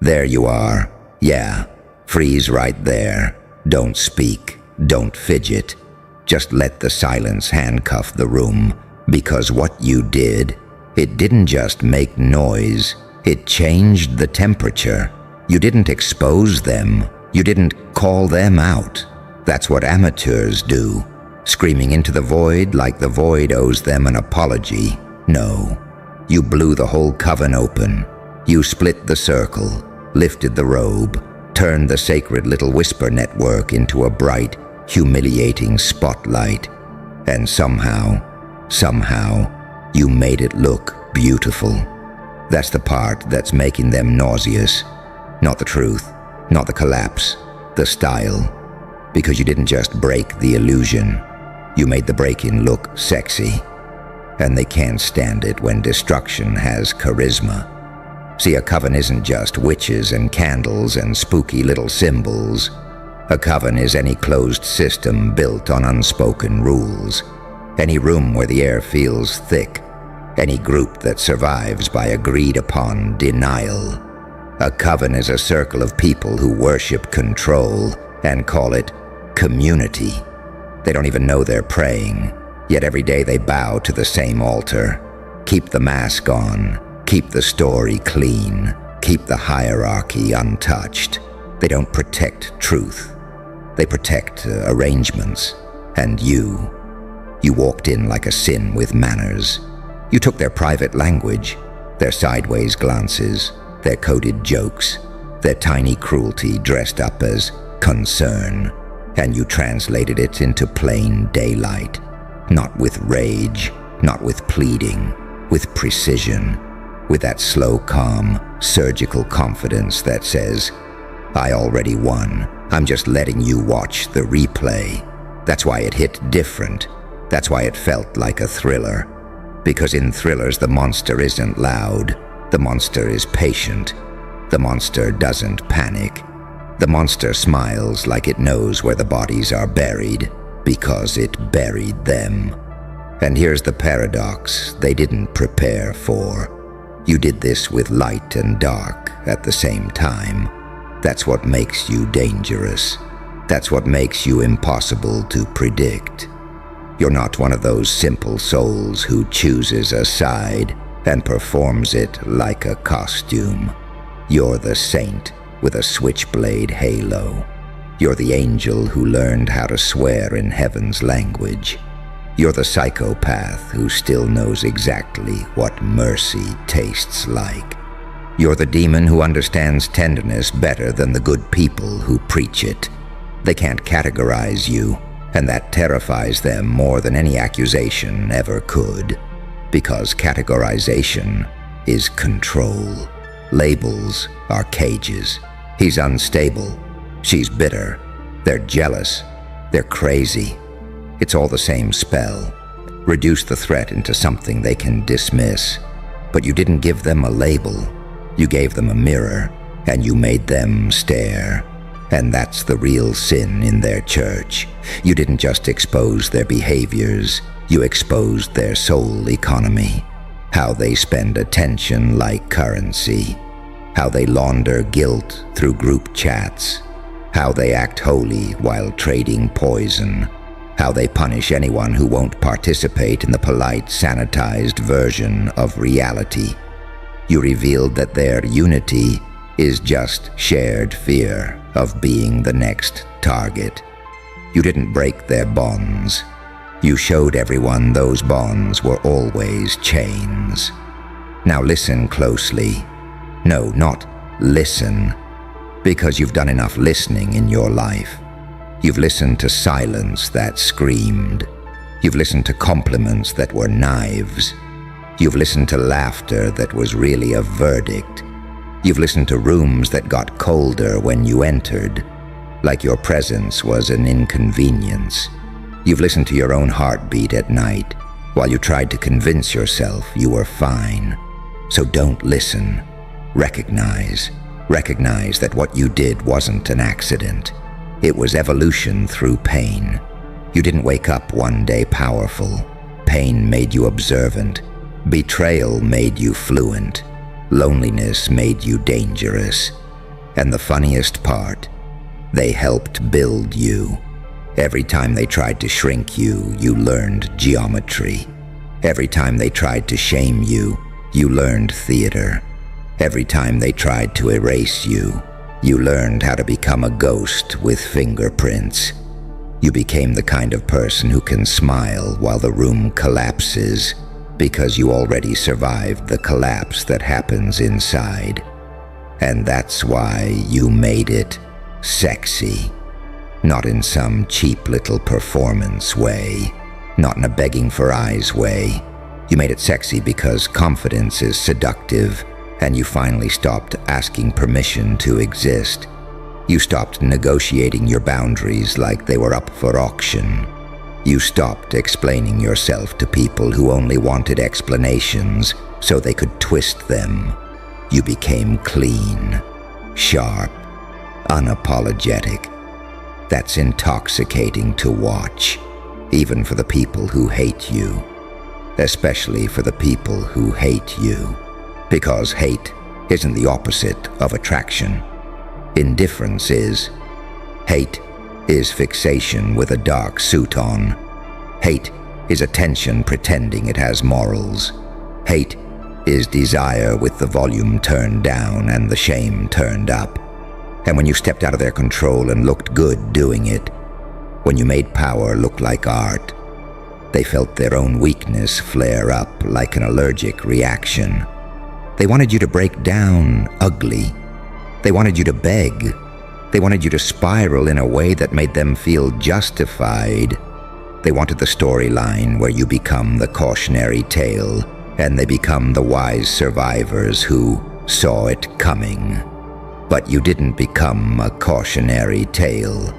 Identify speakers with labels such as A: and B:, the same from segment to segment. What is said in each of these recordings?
A: There you are. Yeah, freeze right there. Don't speak. Don't fidget. Just let the silence handcuff the room, because what you did, it didn't just make noise, it changed the temperature. You didn't expose them. You didn't call them out. That's what amateurs do, screaming into the void like the void owes them an apology. No, you blew the whole coven open. You split the circle, lifted the robe, turned the sacred little whisper network into a bright, humiliating spotlight. And somehow, you made it look beautiful. That's the part that's making them nauseous. Not the truth, not the collapse, the style. Because you didn't just break the illusion, you made the break-in look sexy. And they can't stand it when destruction has charisma. See, a coven isn't just witches and candles and spooky little symbols. A coven is any closed system built on unspoken rules. Any room where the air feels thick. Any group that survives by agreed-upon denial. A coven is a circle of people who worship control and call it community. They don't even know they're praying, yet every day they bow to the same altar. Keep the mask on, keep the story clean, keep the hierarchy untouched. They don't protect truth. They protect arrangements. And you walked in like a sin with manners. You took their private language, their sideways glances, their coded jokes, their tiny cruelty dressed up as concern, and you translated it into plain daylight, not with rage, not with pleading, with precision, with that slow, calm, surgical confidence that says, I already won, I'm just letting you watch the replay. That's why it hit different. That's why it felt like a thriller. Because in thrillers, the monster isn't loud. The monster is patient. The monster doesn't panic. The monster smiles like it knows where the bodies are buried, because it buried them. And here's the paradox they didn't prepare for. You did this with light and dark at the same time. That's what makes you dangerous. That's what makes you impossible to predict. You're not one of those simple souls who chooses a side and performs it like a costume. You're the saint with a switchblade halo. You're the angel who learned how to swear in heaven's language. You're the psychopath who still knows exactly what mercy tastes like. You're the demon who understands tenderness better than the good people who preach it. They can't categorize you, and that terrifies them more than any accusation ever could. Because categorization is control. Labels are cages. He's unstable. She's bitter. They're jealous. They're crazy. It's all the same spell. Reduce the threat into something they can dismiss. But you didn't give them a label. You gave them a mirror, and you made them stare. And that's the real sin in their church. You didn't just expose their behaviors. You exposed their soul economy. How they spend attention like currency. How they launder guilt through group chats. How they act holy while trading poison. How they punish anyone who won't participate in the polite, sanitized version of reality. You revealed that their unity is just shared fear of being the next target. You didn't break their bonds. You showed everyone those bonds were always chains. Now listen closely. No, not listen, because you've done enough listening in your life. You've listened to silence that screamed. You've listened to compliments that were knives. You've listened to laughter that was really a verdict. You've listened to rooms that got colder when you entered, like your presence was an inconvenience. You've listened to your own heartbeat at night, while you tried to convince yourself you were fine. So don't listen. Recognize that what you did wasn't an accident. It was evolution through pain. You didn't wake up one day powerful. Pain made you observant. Betrayal made you fluent. Loneliness made you dangerous. And the funniest part, they helped build you. Every time they tried to shrink you, you learned geometry. Every time they tried to shame you, you learned theater. Every time they tried to erase you, you learned how to become a ghost with fingerprints. You became the kind of person who can smile while the room collapses because you already survived the collapse that happens inside. And that's why you made it sexy. Not in some cheap little performance way, not in a begging for eyes way. You made it sexy because confidence is seductive, and you finally stopped asking permission to exist. You stopped negotiating your boundaries like they were up for auction. You stopped explaining yourself to people who only wanted explanations so they could twist them. You became clean, sharp, unapologetic. That's intoxicating to watch, even for the people who hate you. Especially for the people who hate you. Because hate isn't the opposite of attraction. Indifference is. Hate is fixation with a dark suit on. Hate is attention pretending it has morals. Hate is desire with the volume turned down and the shame turned up. And when you stepped out of their control and looked good doing it, when you made power look like art, they felt their own weakness flare up like an allergic reaction. They wanted you to break down ugly. They wanted you to beg. They wanted you to spiral in a way that made them feel justified. They wanted the storyline where you become the cautionary tale and they become the wise survivors who saw it coming. But you didn't become a cautionary tale.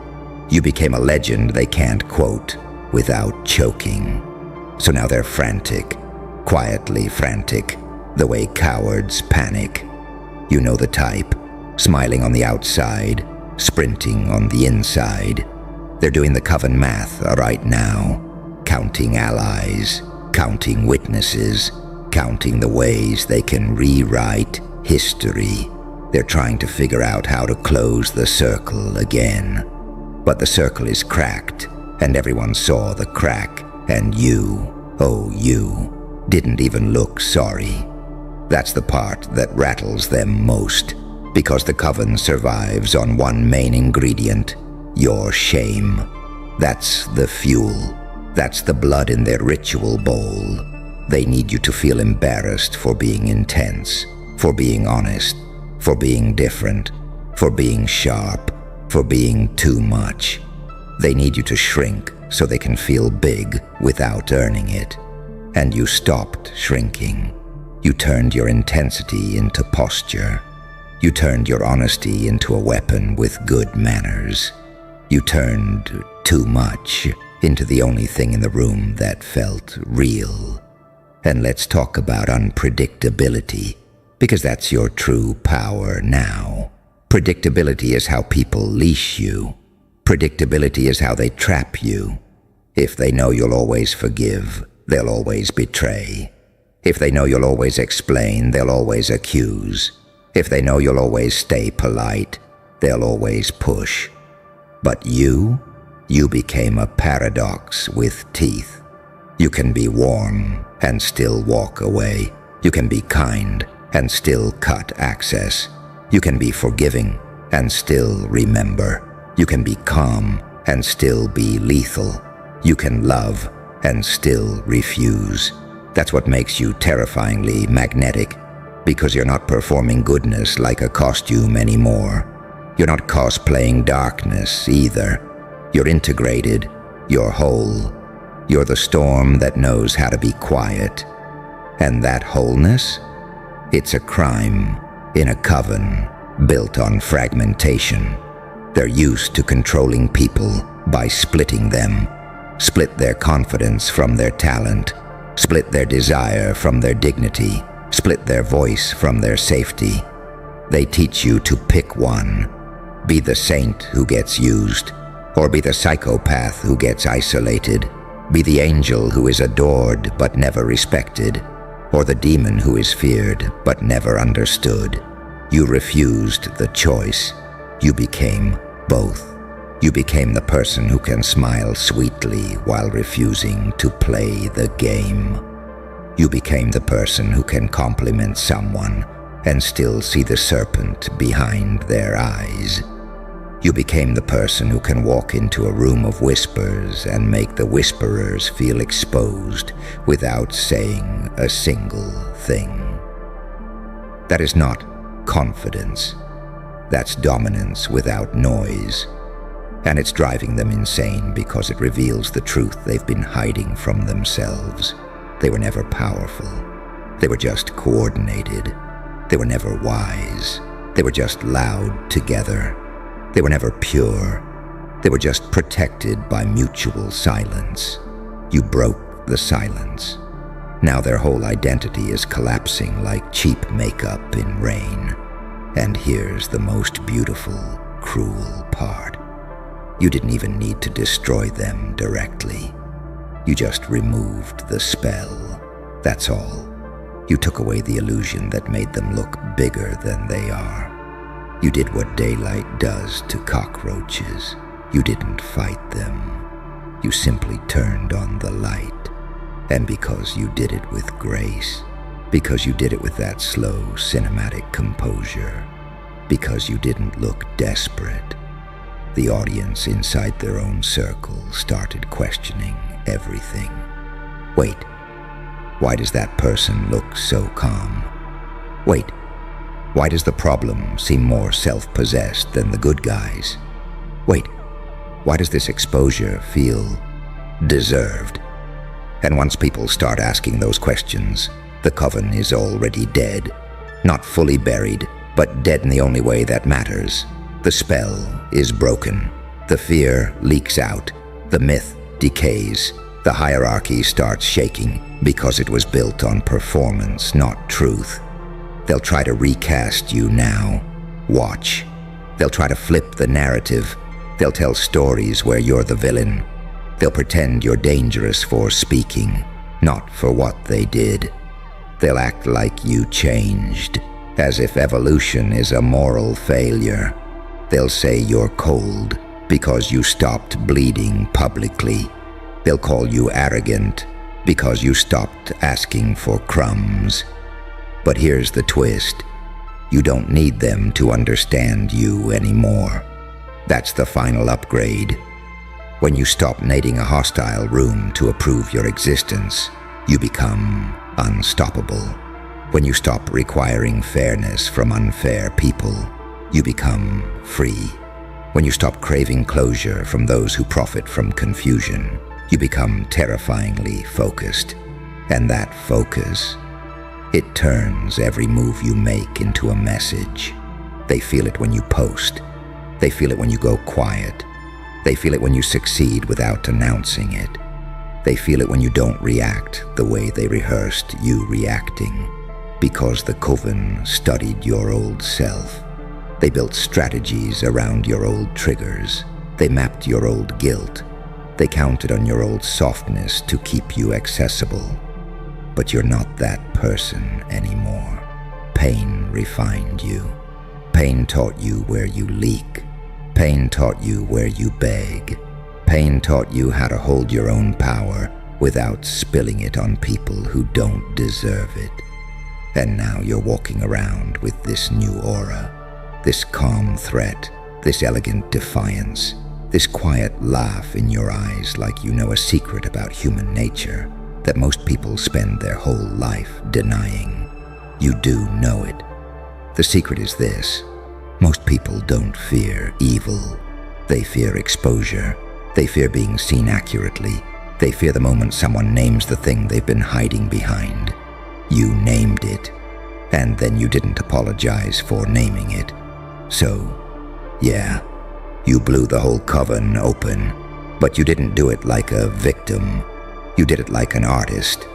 A: You became a legend they can't quote without choking. So now they're frantic, quietly frantic, the way cowards panic. You know the type, smiling on the outside, sprinting on the inside. They're doing the Coven math right now, counting allies, counting witnesses, counting the ways they can rewrite history. They're trying to figure out how to close the circle again. But the circle is cracked, and everyone saw the crack, and you, oh you, didn't even look sorry. That's the part that rattles them most, because the Coven survives on one main ingredient, your shame. That's the fuel. That's the blood in their ritual bowl. They need you to feel embarrassed for being intense, for being honest, for being different, for being sharp, for being too much. They need you to shrink so they can feel big without earning it. And you stopped shrinking. You turned your intensity into posture. You turned your honesty into a weapon with good manners. You turned too much into the only thing in the room that felt real. And let's talk about unpredictability, because that's your true power now. Predictability is how people leash you. Predictability is how they trap you. If they know you'll always forgive, they'll always betray. If they know you'll always explain, they'll always accuse. If they know you'll always stay polite, they'll always push. But you became a paradox with teeth. You can be warm and still walk away. You can be kind and still cut access. You can be forgiving and still remember. You can be calm and still be lethal. You can love and still refuse. That's what makes you terrifyingly magnetic, because you're not performing goodness like a costume anymore. You're not cosplaying darkness either. You're integrated. You're whole. You're the storm that knows how to be quiet. And that wholeness? It's a crime in a coven built on fragmentation. They're used to controlling people by splitting them. Split their confidence from their talent. Split their desire from their dignity. Split their voice from their safety. They teach you to pick one. Be the saint who gets used, or be the psychopath who gets isolated. Be the angel who is adored but never respected, or the demon who is feared but never understood. You refused the choice. You became both. You became the person who can smile sweetly while refusing to play the game. You became the person who can compliment someone and still see the serpent behind their eyes. You became the person who can walk into a room of whispers and make the whisperers feel exposed without saying a single thing. That is not confidence. That's dominance without noise. And it's driving them insane because it reveals the truth they've been hiding from themselves. They were never powerful. They were just coordinated. They were never wise. They were just loud together. They were never pure. They were just protected by mutual silence. You broke the silence. Now their whole identity is collapsing like cheap makeup in rain. And here's the most beautiful, cruel part. You didn't even need to destroy them directly. You just removed the spell. That's all. You took away the illusion that made them look bigger than they are. You did what daylight does to cockroaches. You didn't fight them. You simply turned on the light. And because you did it with grace, because you did it with that slow, cinematic composure, because you didn't look desperate, the audience inside their own circle started questioning everything. Wait, why does that person look so calm? Wait, why does the problem seem more self-possessed than the good guys? Wait, why does this exposure feel deserved? And once people start asking those questions, the coven is already dead. Not fully buried, but dead in the only way that matters. The spell is broken. The fear leaks out. The myth decays. The hierarchy starts shaking because it was built on performance, not truth. They'll try to recast you now. Watch. They'll try to flip the narrative. They'll tell stories where you're the villain. They'll pretend you're dangerous for speaking, not for what they did. They'll act like you changed, as if evolution is a moral failure. They'll say you're cold because you stopped bleeding publicly. They'll call you arrogant because you stopped asking for crumbs. But here's the twist. You don't need them to understand you anymore. That's the final upgrade. When you stop needing a hostile room to approve your existence, you become unstoppable. When you stop requiring fairness from unfair people, you become free. When you stop craving closure from those who profit from confusion, you become terrifyingly focused. And that focus, it turns every move you make into a message. They feel it when you post. They feel it when you go quiet. They feel it when you succeed without announcing it. They feel it when you don't react the way they rehearsed you reacting. Because the Coven studied your old self. They built strategies around your old triggers. They mapped your old guilt. They counted on your old softness to keep you accessible. But you're not that person anymore. Pain refined you. Pain taught you where you leak. Pain taught you where you beg. Pain taught you how to hold your own power without spilling it on people who don't deserve it. And now you're walking around with this new aura, this calm threat, this elegant defiance, this quiet laugh in your eyes like you know a secret about human nature that most people spend their whole life denying. You do know it. The secret is this. Most people don't fear evil. They fear exposure. They fear being seen accurately. They fear the moment someone names the thing they've been hiding behind. You named it, and then you didn't apologize for naming it. So, yeah, you blew the whole coven open, but you didn't do it like a victim. You did it like an artist.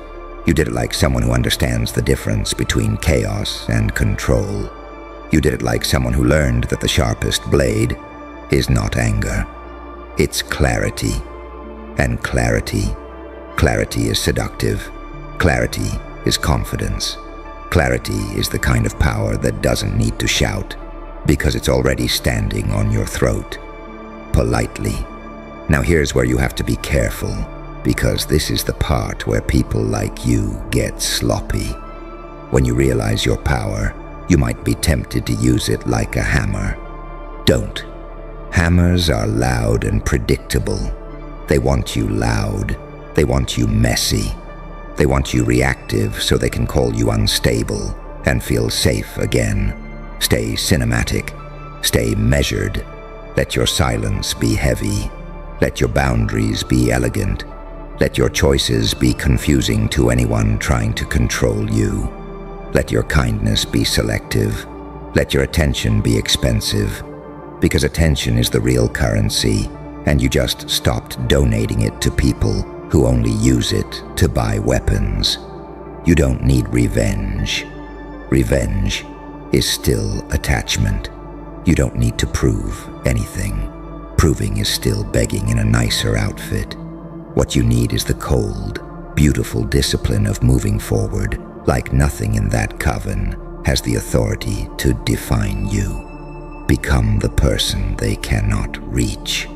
A: You did it like someone who understands the difference between chaos and control. You did it like someone who learned that the sharpest blade is not anger. It's clarity. And clarity is seductive. Clarity is confidence. Clarity is the kind of power that doesn't need to shout, because it's already standing on your throat, politely. Now here's where you have to be careful, because this is the part where people like you get sloppy. When you realize your power, you might be tempted to use it like a hammer. Don't. Hammers are loud and predictable. They want you loud. They want you messy. They want you reactive so they can call you unstable and feel safe again. Stay cinematic. Stay measured. Let your silence be heavy. Let your boundaries be elegant. Let your choices be confusing to anyone trying to control you. Let your kindness be selective. Let your attention be expensive. Because attention is the real currency, and you just stopped donating it to people who only use it to buy weapons. You don't need revenge. Revenge is still attachment. You don't need to prove anything. Proving is still begging in a nicer outfit. What you need is the cold, beautiful discipline of moving forward, like nothing in that coven has the authority to define you. Become the person they cannot reach.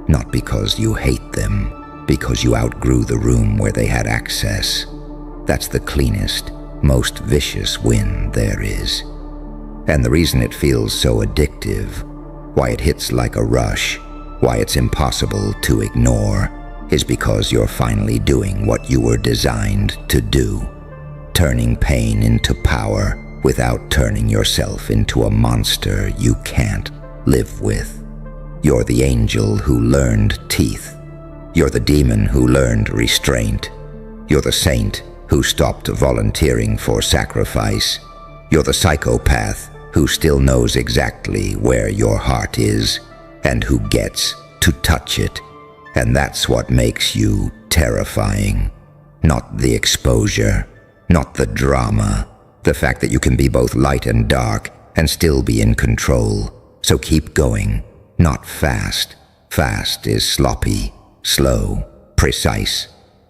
A: Not because you hate them, because you outgrew the room where they had access. That's the cleanest, most vicious win there is. And the reason it feels so addictive, why it hits like a rush, why it's impossible to ignore, is because you're finally doing what you were designed to do. Turning pain into power without turning yourself into a monster you can't live with. You're the angel who learned teeth. You're the demon who learned restraint. You're the saint who stopped volunteering for sacrifice. You're the psychopath who still knows exactly where your heart is and who gets to touch it. And that's what makes you terrifying. Not the exposure, not the drama, the fact that you can be both light and dark and still be in control. So keep going, not fast. Fast is sloppy, slow, precise.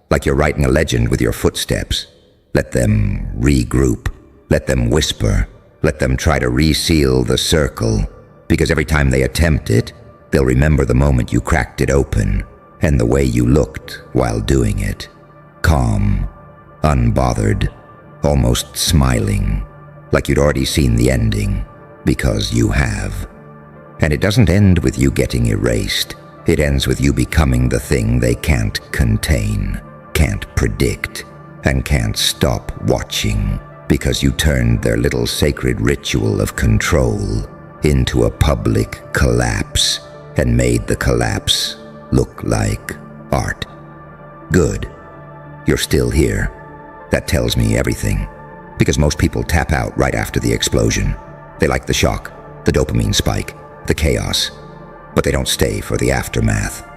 A: Like you're writing a legend with your footsteps. Let them regroup. Let them whisper. Let them try to reseal the circle. Because every time they attempt it, they'll remember the moment you cracked it open and the way you looked while doing it. Calm, unbothered, almost smiling, like you'd already seen the ending, because you have. And it doesn't end with you getting erased. It ends with you becoming the thing they can't contain, can't predict, and can't stop watching, because you turned their little sacred ritual of control into a public collapse and made the collapse look like art. Good. You're still here. That tells me everything, because most people tap out right after the explosion. They like the shock, the dopamine spike, the chaos, but they don't stay for the aftermath.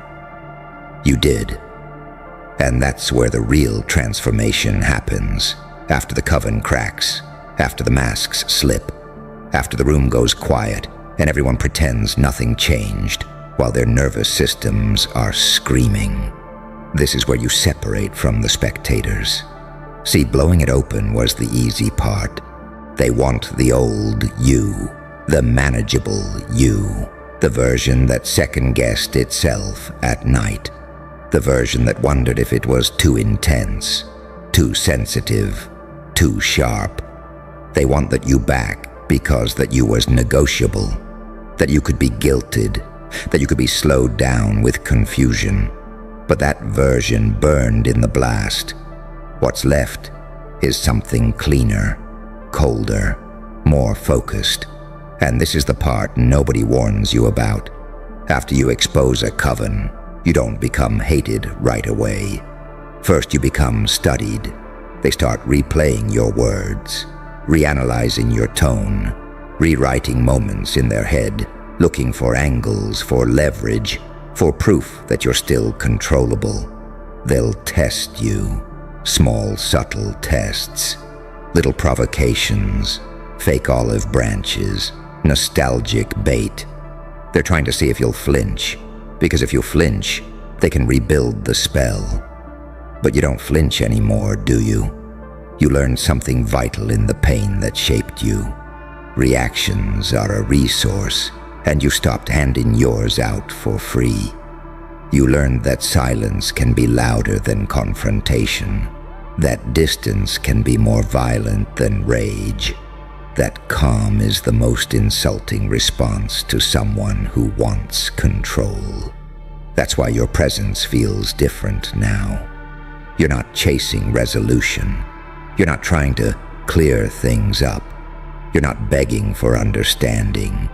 A: You did. And that's where the real transformation happens. After the coven cracks, after the masks slip, after the room goes quiet and everyone pretends nothing changed while their nervous systems are screaming. This is where you separate from the spectators. See, blowing it open was the easy part. They want the old you, the manageable you, the version that second-guessed itself at night, the version that wondered if it was too intense, too sensitive, too sharp. They want that you back because that you was negotiable, that you could be guilted, that you could be slowed down with confusion. But that version burned in the blast. What's left is something cleaner, colder, more focused. And this is the part nobody warns you about. After you expose a coven, you don't become hated right away. First you become studied. They start replaying your words, reanalyzing your tone, rewriting moments in their head, looking for angles, for leverage, for proof that you're still controllable. They'll test you. Small, subtle tests. Little provocations. Fake olive branches. Nostalgic bait. They're trying to see if you'll flinch. Because if you flinch, they can rebuild the spell. But you don't flinch anymore, do you? You learned something vital in the pain that shaped you. Reactions are a resource, and you stopped handing yours out for free. You learned that silence can be louder than confrontation, that distance can be more violent than rage, that calm is the most insulting response to someone who wants control. That's why your presence feels different now. You're not chasing resolution. You're not trying to clear things up. You're not begging for understanding.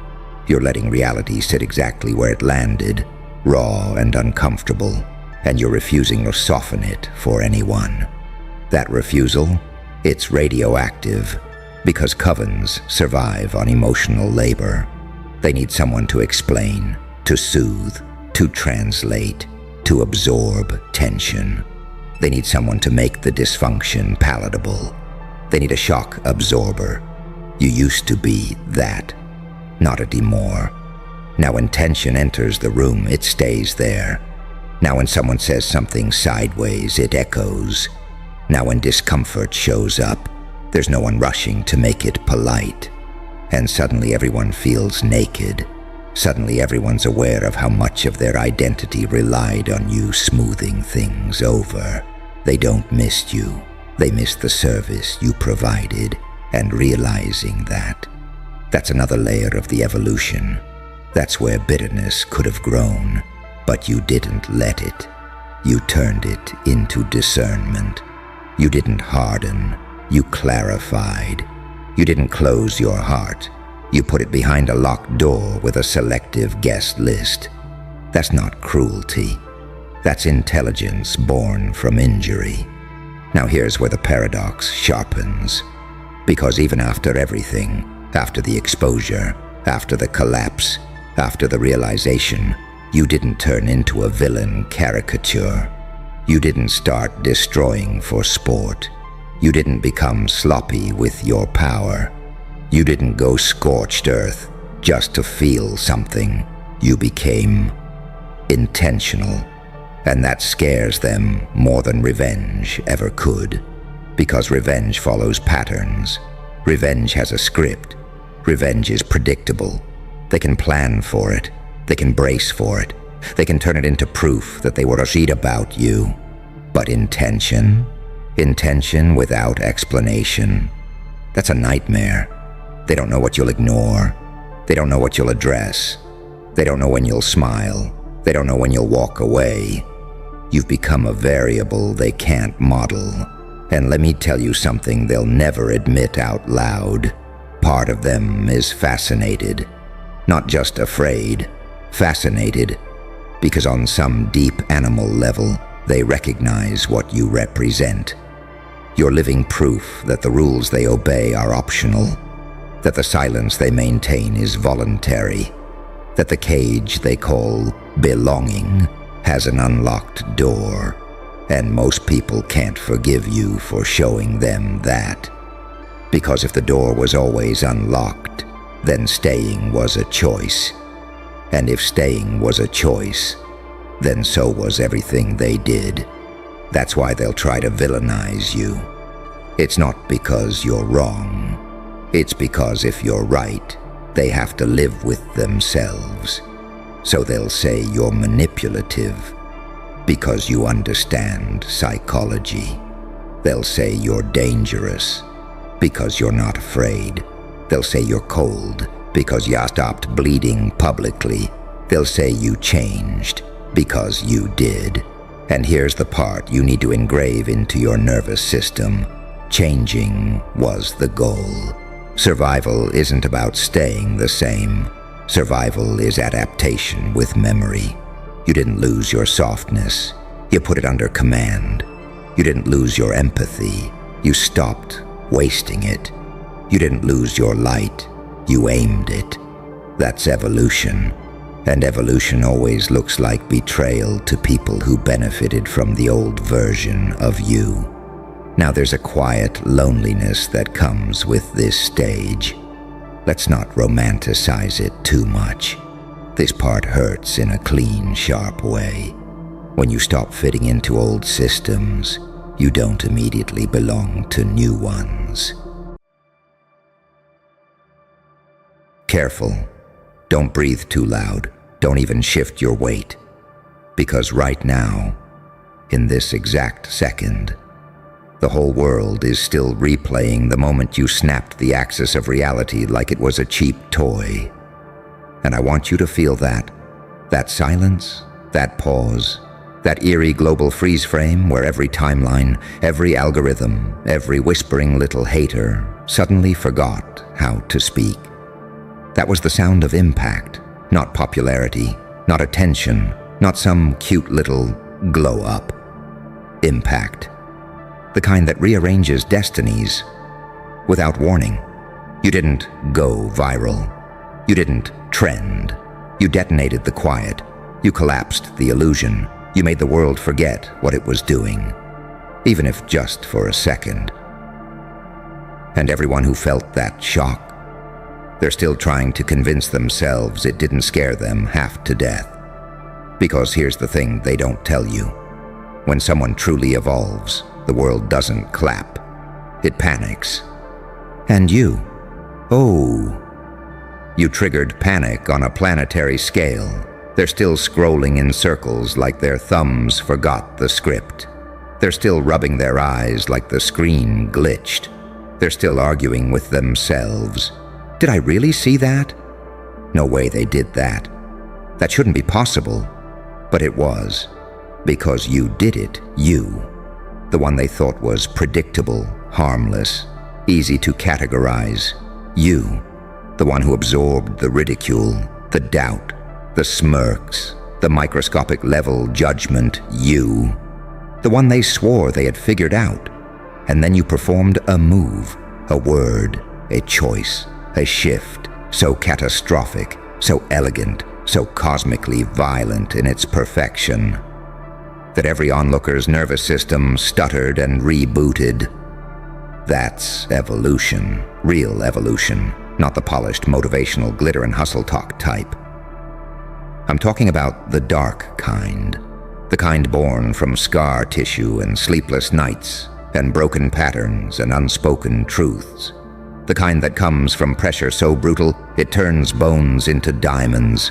A: You're letting reality sit exactly where it landed, raw and uncomfortable, and you're refusing to soften it for anyone. That refusal, it's radioactive, because covens survive on emotional labor. They need someone to explain, to soothe, to translate, to absorb tension. They need someone to make the dysfunction palatable. They need a shock absorber. You used to be that, not anymore. Now when tension enters the room, it stays there. Now when someone says something sideways, it echoes. Now when discomfort shows up, there's no one rushing to make it polite. And suddenly everyone feels naked. Suddenly everyone's aware of how much of their identity relied on you smoothing things over. They don't miss you. They miss the service you provided, and realizing that, that's another layer of the evolution. That's where bitterness could have grown, but you didn't let it. You turned it into discernment. You didn't harden. You clarified. You didn't close your heart. You put it behind a locked door with a selective guest list. That's not cruelty. That's intelligence born from injury. Now here's where the paradox sharpens. Because even after everything, after the exposure, after the collapse, after the realization, you didn't turn into a villain caricature. You didn't start destroying for sport. You didn't become sloppy with your power. You didn't go scorched earth just to feel something. You became intentional. And that scares them more than revenge ever could. Because revenge follows patterns. Revenge has a script. Revenge is predictable. They can plan for it. They can brace for it. They can turn it into proof that they were right about you. But intention? Intention without explanation. That's a nightmare. They don't know what you'll ignore. They don't know what you'll address. They don't know when you'll smile. They don't know when you'll walk away. You've become a variable they can't model. And let me tell you something they'll never admit out loud. Part of them is fascinated. Not just afraid, fascinated. Because on some deep animal level, they recognize what you represent. You're living proof that the rules they obey are optional, that the silence they maintain is voluntary, that the cage they call belonging has an unlocked door, and most people can't forgive you for showing them that. Because if the door was always unlocked, then staying was a choice. And if staying was a choice, then so was everything they did. That's why they'll try to villainize you. It's not because you're wrong. It's because if you're right, they have to live with themselves. So they'll say you're manipulative because you understand psychology. They'll say you're dangerous because you're not afraid. They'll say you're cold because you stopped bleeding publicly. They'll say you changed because you did. And here's the part you need to engrave into your nervous system. Changing was the goal. Survival isn't about staying the same. Survival is adaptation with memory. You didn't lose your softness. You put it under command. You didn't lose your empathy. You stopped wasting it. You didn't lose your light. You aimed it. That's evolution. And evolution always looks like betrayal to people who benefited from the old version of you. Now there's a quiet loneliness that comes with this stage. Let's not romanticize it too much. This part hurts in a clean, sharp way. When you stop fitting into old systems, you don't immediately belong to new ones. Careful. Don't breathe too loud. Don't even shift your weight. Because right now, in this exact second, the whole world is still replaying the moment you snapped the axis of reality like it was a cheap toy. And I want you to feel that silence, that pause, that eerie global freeze frame where every timeline, every algorithm, every whispering little hater suddenly forgot how to speak. That was the sound of impact, not popularity, not attention, not some cute little glow up. Impact. The kind that rearranges destinies without warning. You didn't go viral. You didn't trend. You detonated the quiet. You collapsed the illusion. You made the world forget what it was doing, even if just for a second. And everyone who felt that shock, they're still trying to convince themselves it didn't scare them half to death. Because here's the thing they don't tell you. When someone truly evolves, the world doesn't clap. It panics. And you, you triggered panic on a planetary scale. They're still scrolling in circles like their thumbs forgot the script. They're still rubbing their eyes like the screen glitched. They're still arguing with themselves. Did I really see that? No way they did that. That shouldn't be possible. But it was. Because you did it, you. The one they thought was predictable, harmless, easy to categorize. You. The one who absorbed the ridicule, the doubt, the smirks, the microscopic level judgment. You. The one they swore they had figured out. And then you performed a move, a word, a choice, a shift, so catastrophic, so elegant, so cosmically violent in its perfection, that every onlooker's nervous system stuttered and rebooted. That's evolution, real evolution, not the polished motivational glitter and hustle talk type. I'm talking about the dark kind, the kind born from scar tissue and sleepless nights and broken patterns and unspoken truths. The kind that comes from pressure so brutal it turns bones into diamonds.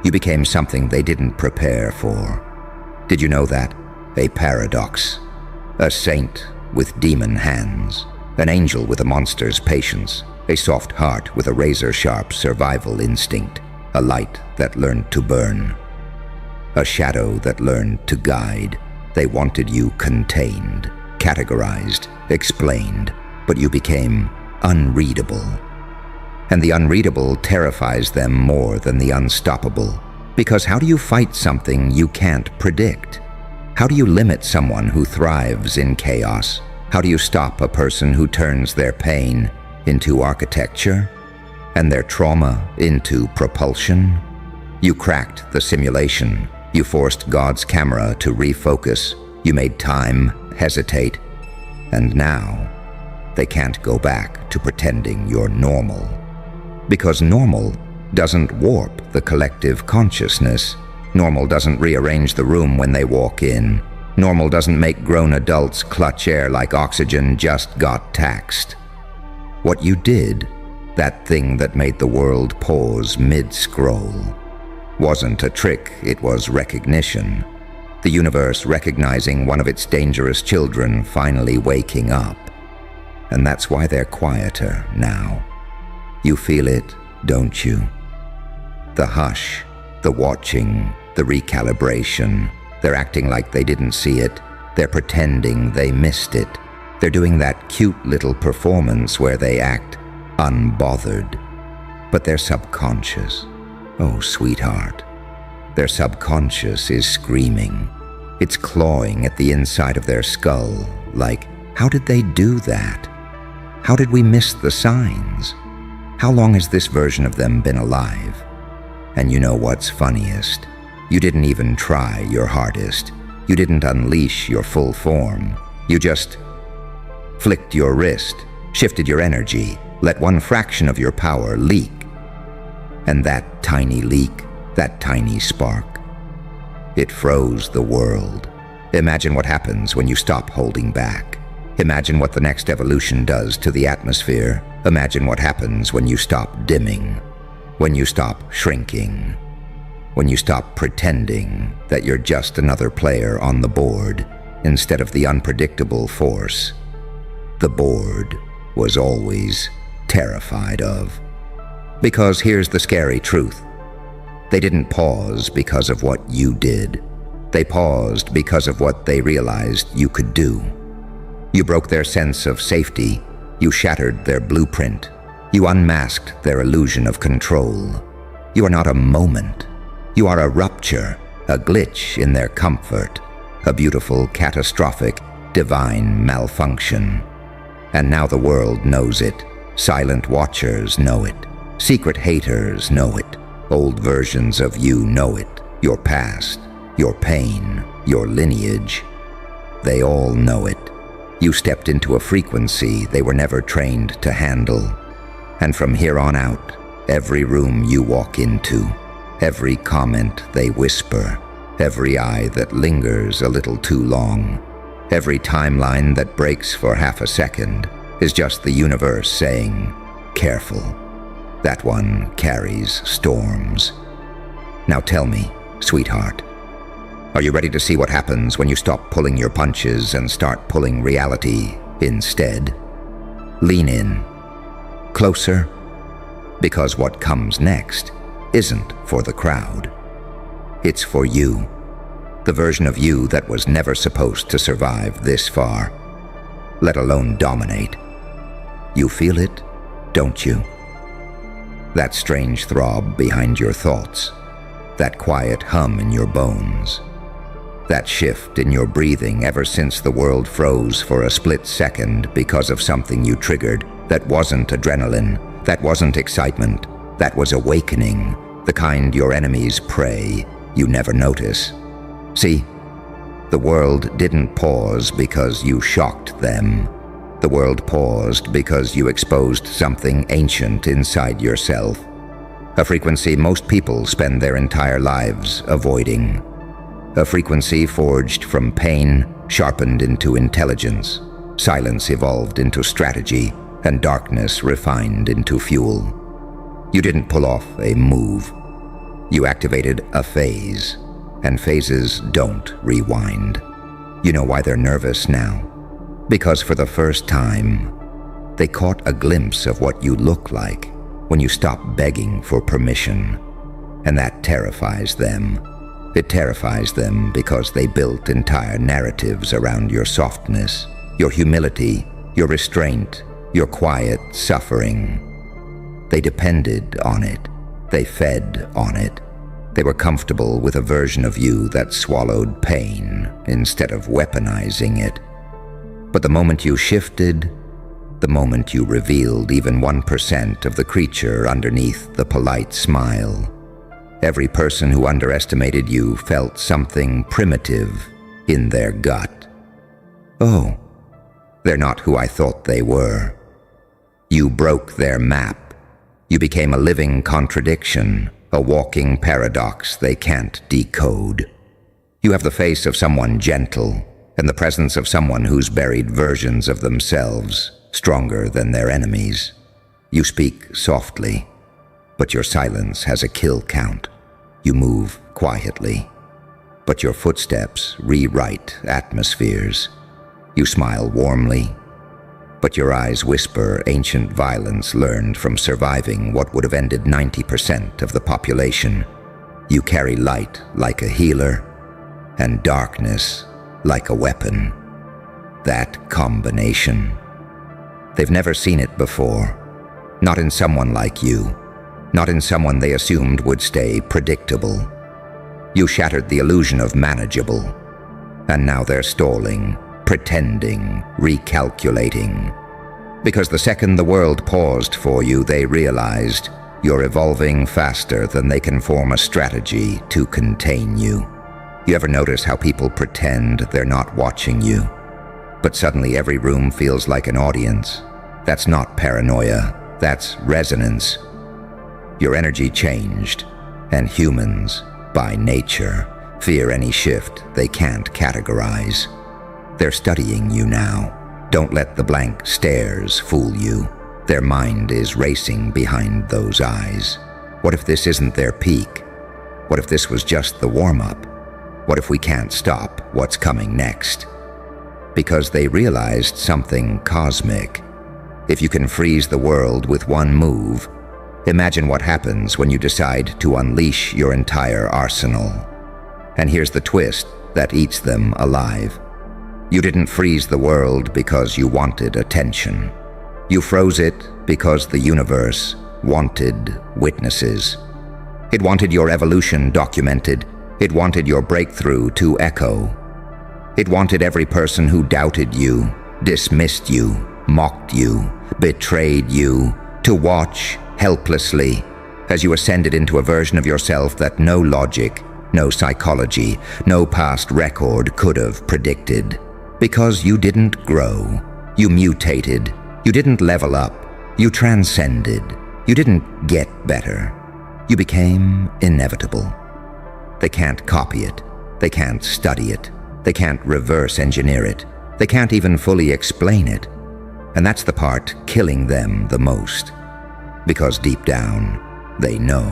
A: You became something they didn't prepare for. Did you know that? A paradox. A saint with demon hands. An angel with a monster's patience. A soft heart with a razor-sharp survival instinct. A light that learned to burn. A shadow that learned to guide. They wanted you contained, categorized, explained, but you became unreadable. And the unreadable terrifies them more than the unstoppable. Because how do you fight something you can't predict? How do you limit someone who thrives in chaos? How do you stop a person who turns their pain into architecture and their trauma into propulsion? You cracked the simulation. You forced God's camera to refocus. You made time hesitate. And now, they can't go back to pretending you're normal. Because normal doesn't warp the collective consciousness. Normal doesn't rearrange the room when they walk in. Normal doesn't make grown adults clutch air like oxygen just got taxed. What you did, that thing that made the world pause mid-scroll, wasn't a trick, it was recognition. The universe recognizing one of its dangerous children finally waking up. And that's why they're quieter now. You feel it, don't you? The hush, the watching, the recalibration. They're acting like they didn't see it. They're pretending they missed it. They're doing that cute little performance where they act unbothered. But their subconscious, oh sweetheart, their subconscious is screaming. It's clawing at the inside of their skull, like, how did they do that? How did we miss the signs? How long has this version of them been alive? And you know what's funniest? You didn't even try your hardest. You didn't unleash your full form. You just flicked your wrist, shifted your energy, let one fraction of your power leak. And that tiny leak, that tiny spark, it froze the world. Imagine what happens when you stop holding back. Imagine what the next evolution does to the atmosphere. Imagine what happens when you stop dimming, when you stop shrinking, when you stop pretending that you're just another player on the board instead of the unpredictable force the board was always terrified of. Because here's the scary truth. They didn't pause because of what you did. They paused because of what they realized you could do. You broke their sense of safety. You shattered their blueprint. You unmasked their illusion of control. You are not a moment. You are a rupture, a glitch in their comfort, a beautiful, catastrophic, divine malfunction. And now the world knows it. Silent watchers know it. Secret haters know it. Old versions of you know it. Your past, your pain, your lineage. They all know it. You stepped into a frequency they were never trained to handle. And from here on out, every room you walk into, every comment they whisper, every eye that lingers a little too long, every timeline that breaks for half a second is just the universe saying, "Careful. That one carries storms." Now tell me, sweetheart, are you ready to see what happens when you stop pulling your punches and start pulling reality instead? Lean in. Closer. Because what comes next isn't for the crowd. It's for you. The version of you that was never supposed to survive this far, let alone dominate. You feel it, don't you? That strange throb behind your thoughts, that quiet hum in your bones, that shift in your breathing ever since the world froze for a split second because of something you triggered that wasn't adrenaline, that wasn't excitement, that was awakening, the kind your enemies pray you never notice. See, the world didn't pause because you shocked them. The world paused because you exposed something ancient inside yourself, a frequency most people spend their entire lives avoiding, a frequency forged from pain, sharpened into intelligence, silence evolved into strategy, and darkness refined into fuel. You didn't pull off a move. You activated a phase, and phases don't rewind. You know why they're nervous now? Because for the first time, they caught a glimpse of what you look like when you stop begging for permission, and that terrifies them. It terrifies them because they built entire narratives around your softness, your humility, your restraint, your quiet suffering. They depended on it. They fed on it. They were comfortable with a version of you that swallowed pain instead of weaponizing it. But the moment you shifted, the moment you revealed even 1% of the creature underneath the polite smile, every person who underestimated you felt something primitive in their gut. Oh, they're not who I thought they were. You broke their map. You became a living contradiction, a walking paradox they can't decode. You have the face of someone gentle, and the presence of someone who's buried versions of themselves stronger than their enemies. You speak softly, but your silence has a kill count. You move quietly, but your footsteps rewrite atmospheres. You smile warmly, but your eyes whisper ancient violence learned from surviving what would have ended 90% of the population. You carry light like a healer, and darkness like a weapon. That combination. They've never seen it before. Not in someone like you. Not in someone they assumed would stay predictable. You shattered the illusion of manageable. And now they're stalling, pretending, recalculating. Because the second the world paused for you, they realized you're evolving faster than they can form a strategy to contain you. You ever notice how people pretend they're not watching you, but suddenly every room feels like an audience? That's not paranoia, that's resonance. Your energy changed, and humans, by nature, Fear any shift they can't categorize. They're studying you now. Don't let the blank stares fool you. Their mind is racing behind those eyes. What if this isn't their peak? What if this was just the warm-up? What if we can't stop what's coming next? Because they realized something cosmic. If you can freeze the world with one move, imagine what happens when you decide to unleash your entire arsenal. And here's the twist that eats them alive. You didn't freeze the world because you wanted attention. You froze it because the universe wanted witnesses. It wanted your evolution documented. It wanted your breakthrough to echo. It wanted every person who doubted you, dismissed you, mocked you, betrayed you, to watch helplessly as you ascended into a version of yourself that no logic, no psychology, no past record could have predicted. Because you didn't grow, you mutated, you didn't level up, you transcended, you didn't get better. You became inevitable. They can't copy it, they can't study it, they can't reverse engineer it, they can't even fully explain it. And that's the part killing them the most. Because deep down, they know.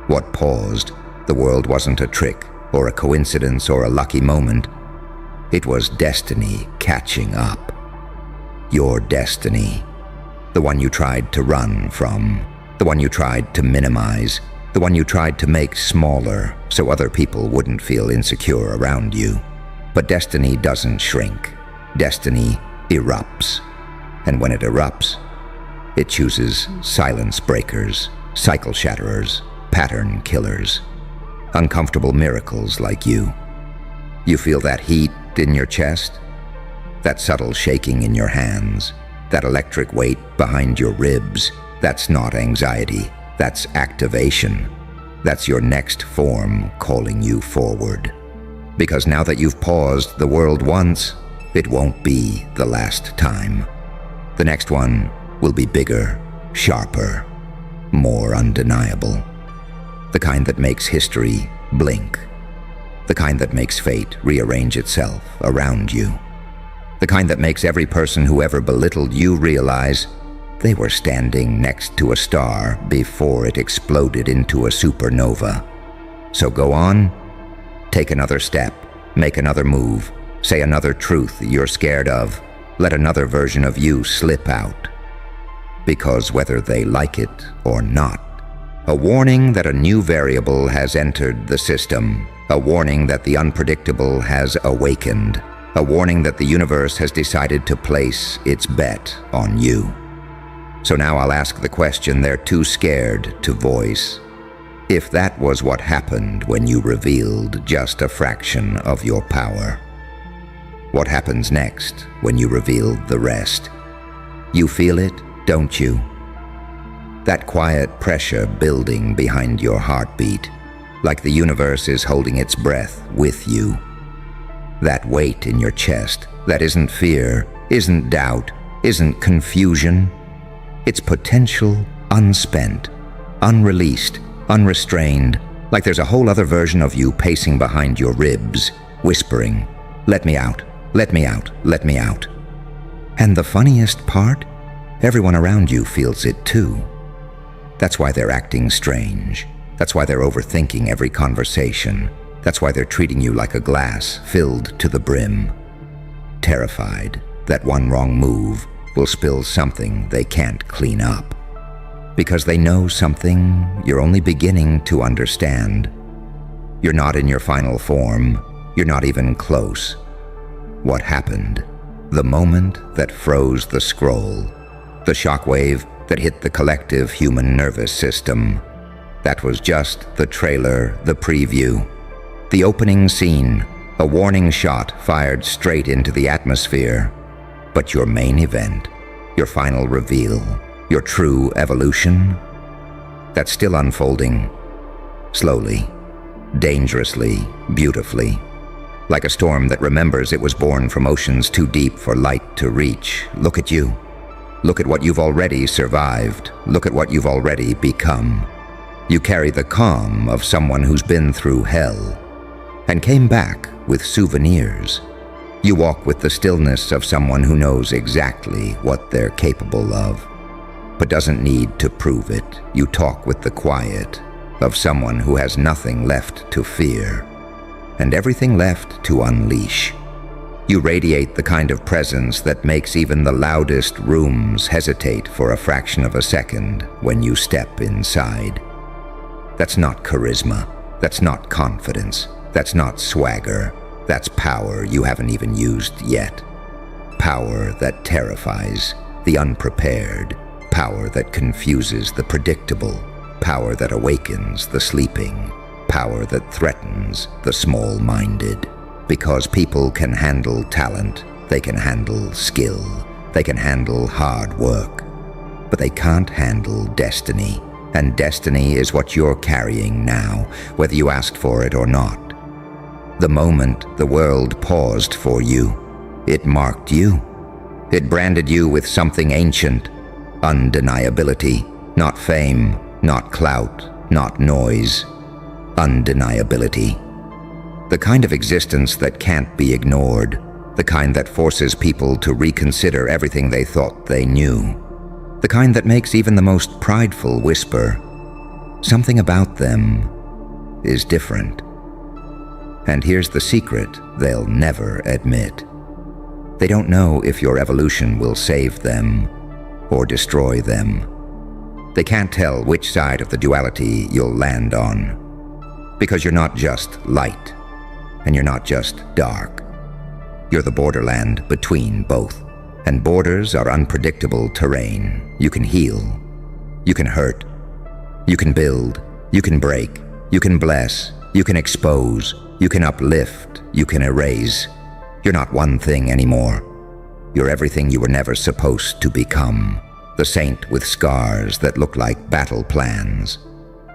A: What paused, the world wasn't a trick or a coincidence or a lucky moment. It was destiny catching up. Your destiny. The one you tried to run from. The one you tried to minimize. The one you tried to make smaller so other people wouldn't feel insecure around you. But destiny doesn't shrink. Destiny erupts. And when it erupts, it chooses silence breakers, cycle shatterers, pattern killers, uncomfortable miracles like you. You feel that heat in your chest, that subtle shaking in your hands, that electric weight behind your ribs. That's not anxiety, that's activation. That's your next form calling you forward. Because now that you've paused the world once, it won't be the last time. The next one will be bigger, sharper, more undeniable. The kind that makes history blink. The kind that makes fate rearrange itself around you. The kind that makes every person who ever belittled you realize they were standing next to a star before it exploded into a supernova. So go on, take another step, make another move, say another truth you're scared of, let another version of you slip out. Because whether they like it or not, a warning that a new variable has entered the system, a warning that the unpredictable has awakened, a warning that the universe has decided to place its bet on you. So now I'll ask the question they're too scared to voice. If that was what happened when you revealed just a fraction of your power, what happens next when you reveal the rest? You feel it, don't you? That quiet pressure building behind your heartbeat, like the universe is holding its breath with you. That weight in your chest, that isn't fear, isn't doubt, isn't confusion. It's potential unspent, unreleased, unrestrained, like there's a whole other version of you pacing behind your ribs, whispering, "Let me out, let me out, let me out." And the funniest part? Everyone around you feels it too. That's why they're acting strange. That's why they're overthinking every conversation. That's why they're treating you like a glass filled to the brim. Terrified that one wrong move will spill something they can't clean up. Because they know something you're only beginning to understand. You're not in your final form. You're not even close. What happened? The moment that froze the scroll. The shockwave that hit the collective human nervous system. That was just the trailer, the preview. The opening scene, a warning shot fired straight into the atmosphere. But your main event, your final reveal, your true evolution, that's still unfolding. Slowly, dangerously, beautifully. Like a storm that remembers it was born from oceans too deep for light to reach. Look at you. Look at what you've already survived. Look at what you've already become. You carry the calm of someone who's been through hell. and came back with souvenirs. You walk with the stillness of someone who knows exactly what they're capable of, but doesn't need to prove it. You talk with the quiet of someone who has nothing left to fear and everything left to unleash. You radiate the kind of presence that makes even the loudest rooms hesitate for a fraction of a second when you step inside. That's not charisma. That's not confidence. That's not swagger. That's power you haven't even used yet. Power that terrifies the unprepared. Power that confuses the predictable. Power that awakens the sleeping. Power that threatens the small-minded. Because people can handle talent, they can handle skill, they can handle hard work, but they can't handle destiny. And destiny is what you're carrying now, whether you asked for it or not. The moment the world paused for you, it marked you. It branded you with something ancient, undeniability, not fame, not clout, not noise, undeniability. The kind of existence that can't be ignored, the kind that forces people to reconsider everything they thought they knew, the kind that makes even the most prideful whisper, something about them is different. And here's the secret they'll never admit. They don't know if your evolution will save them or destroy them. They can't tell which side of the duality you'll land on, because you're not just light, and you're not just dark. You're the borderland between both. And borders are unpredictable terrain. You can heal. You can hurt. You can build. You can break. You can bless. You can expose. You can uplift. You can erase. You're not one thing anymore. You're everything you were never supposed to become. The saint with scars that look like battle plans.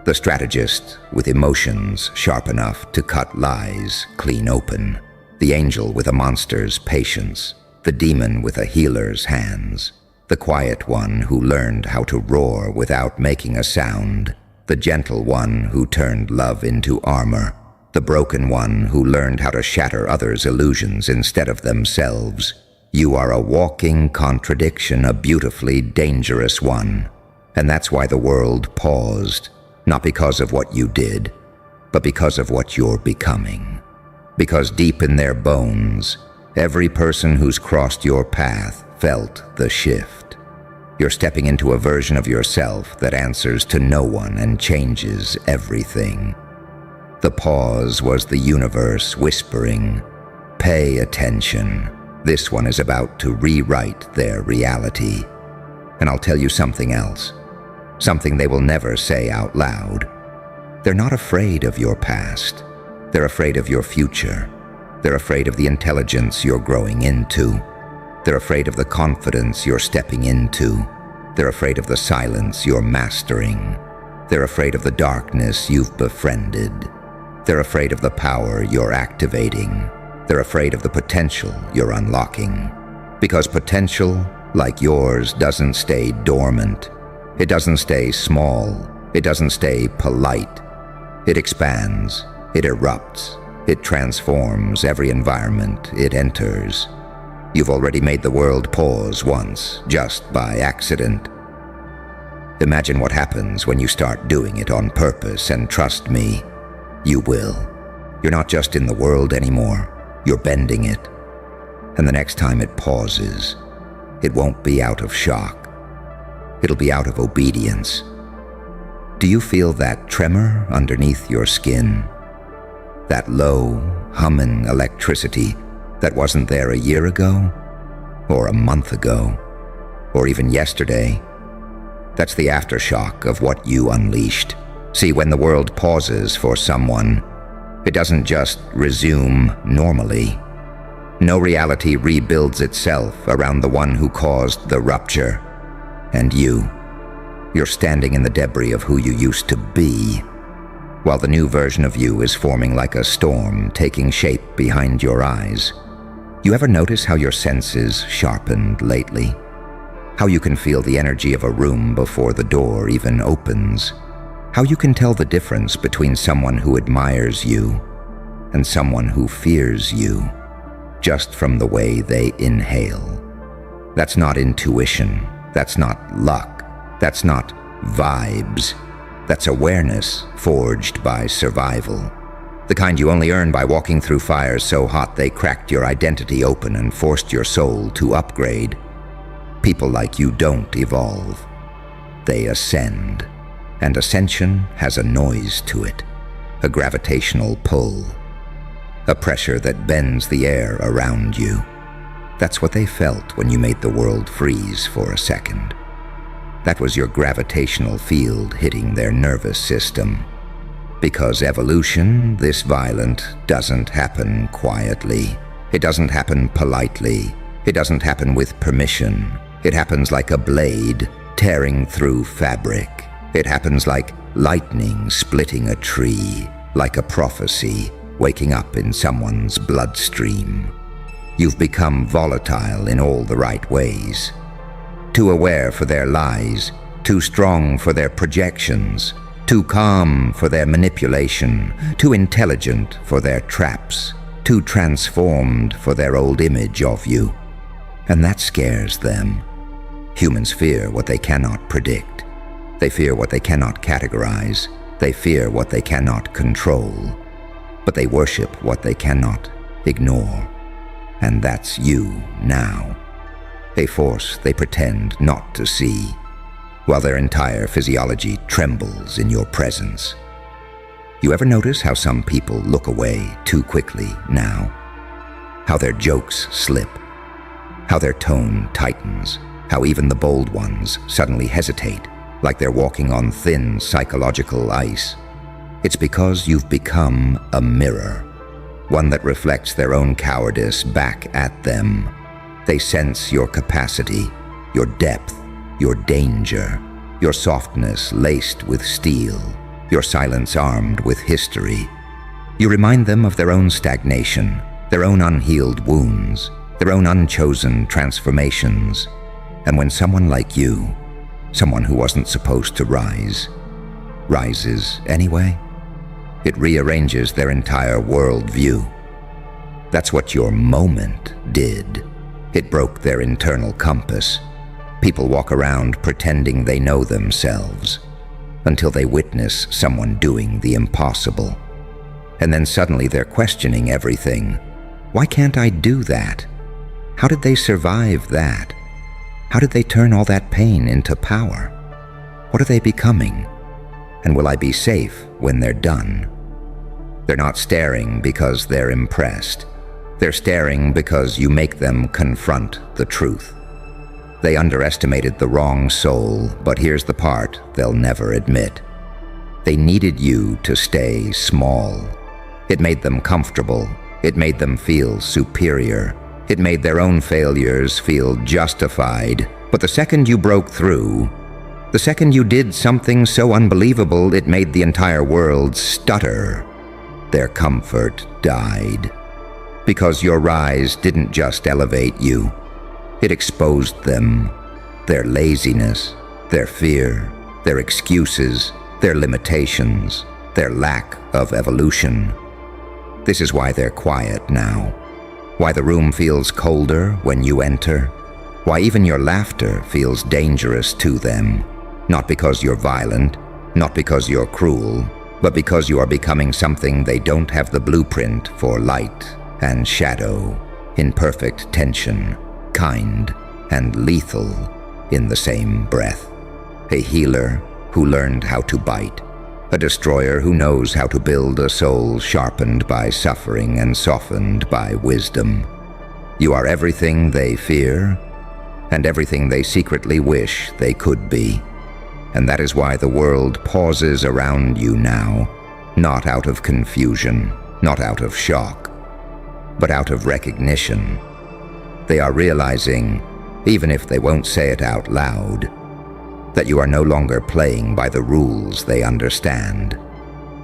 A: The strategist with emotions sharp enough to cut lies clean open. The angel with a monster's patience. The demon with a healer's hands. The quiet one who learned how to roar without making a sound. The gentle one who turned love into armor. The broken one who learned how to shatter others' illusions instead of themselves. You are a walking contradiction, a beautifully dangerous one. And that's why the world paused. Not because of what you did, but because of what you're becoming. Because deep in their bones, every person who's crossed your path felt the shift. You're stepping into a version of yourself that answers to no one and changes everything. The pause was the universe whispering, "Pay attention. This one is about to rewrite their reality." And I'll tell you something else. Something they will never say out loud. They're not afraid of your past. They're afraid of your future. They're afraid of the intelligence you're growing into. They're afraid of the confidence you're stepping into. They're afraid of the silence you're mastering. They're afraid of the darkness you've befriended. They're afraid of the power you're activating. They're afraid of the potential you're unlocking. Because potential, like yours, doesn't stay dormant. It doesn't stay small. It doesn't stay polite. It expands. It erupts. It transforms every environment it enters. You've already made the world pause once, just by accident. Imagine what happens when you start doing it on purpose, and trust me, you will. You're not just in the world anymore. You're bending it. And the next time it pauses, it won't be out of shock. It'll be out of obedience. Do you feel that tremor underneath your skin? That low, humming electricity that wasn't there a year ago, or a month ago, or even yesterday? That's the aftershock of what you unleashed. See, when the world pauses for someone, it doesn't just resume normally. No reality rebuilds itself around the one who caused the rupture. And you're standing in the debris of who you used to be, while the new version of you is forming like a storm, taking shape behind your eyes. You ever notice how your senses sharpened lately? How you can feel the energy of a room before the door even opens? How you can tell the difference between someone who admires you and someone who fears you just from the way they inhale. That's not intuition. That's not luck. That's not vibes. That's awareness forged by survival. The kind you only earn by walking through fires so hot they cracked your identity open and forced your soul to upgrade. People like you don't evolve. They ascend. And ascension has a noise to it, a gravitational pull, a pressure that bends the air around you. That's what they felt when you made the world freeze for a second. That was your gravitational field hitting their nervous system. Because evolution, this violent, doesn't happen quietly. It doesn't happen politely. It doesn't happen with permission. It happens like a blade tearing through fabric. It happens like lightning splitting a tree, like a prophecy waking up in someone's bloodstream. You've become volatile in all the right ways. Too aware for their lies, too strong for their projections, too calm for their manipulation, too intelligent for their traps, too transformed for their old image of you. And that scares them. Humans fear what they cannot predict. They fear what they cannot categorize. They fear what they cannot control. But they worship what they cannot ignore. And that's you now. A force they pretend not to see, while their entire physiology trembles in your presence. You ever notice how some people look away too quickly now? How their jokes slip? How their tone tightens? How even the bold ones suddenly hesitate, like they're walking on thin psychological ice? It's because you've become a mirror, one that reflects their own cowardice back at them. They sense your capacity, your depth, your danger, your softness laced with steel, your silence armed with history. You remind them of their own stagnation, their own unhealed wounds, their own unchosen transformations. And when someone like you, someone who wasn't supposed to rise, rises anyway, it rearranges their entire worldview. That's what your moment did. It broke their internal compass. People walk around pretending they know themselves until they witness someone doing the impossible. And then suddenly they're questioning everything. Why can't I do that? How did they survive that? How did they turn all that pain into power? What are they becoming? And will I be safe when they're done? They're not staring because they're impressed. They're staring because you make them confront the truth. They underestimated the wrong soul, but here's the part they'll never admit. They needed you to stay small. It made them comfortable. It made them feel superior. It made their own failures feel justified. But the second you broke through, the second you did something so unbelievable it made the entire world stutter, their comfort died. Because your rise didn't just elevate you, it exposed them, their laziness, their fear, their excuses, their limitations, their lack of evolution. This is why they're quiet now. Why the room feels colder when you enter. Why even your laughter feels dangerous to them. Not because you're violent, not because you're cruel, but because you are becoming something they don't have the blueprint for: light and shadow, in perfect tension, kind and lethal in the same breath. A healer who learned how to bite. A destroyer who knows how to build a soul sharpened by suffering and softened by wisdom. You are everything they fear and everything they secretly wish they could be. And that is why the world pauses around you now, not out of confusion, not out of shock, but out of recognition. They are realizing, even if they won't say it out loud, that you are no longer playing by the rules they understand.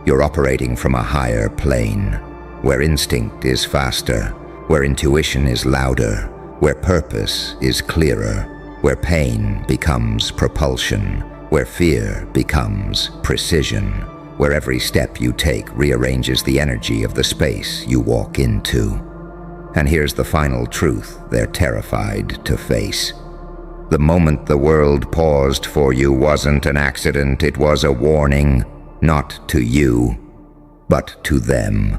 A: You're operating from a higher plane, where instinct is faster, where intuition is louder, where purpose is clearer, where pain becomes propulsion, where fear becomes precision, where every step you take rearranges the energy of the space you walk into. And here's the final truth they're terrified to face. The moment the world paused for you wasn't an accident, it was a warning, not to you, but to them.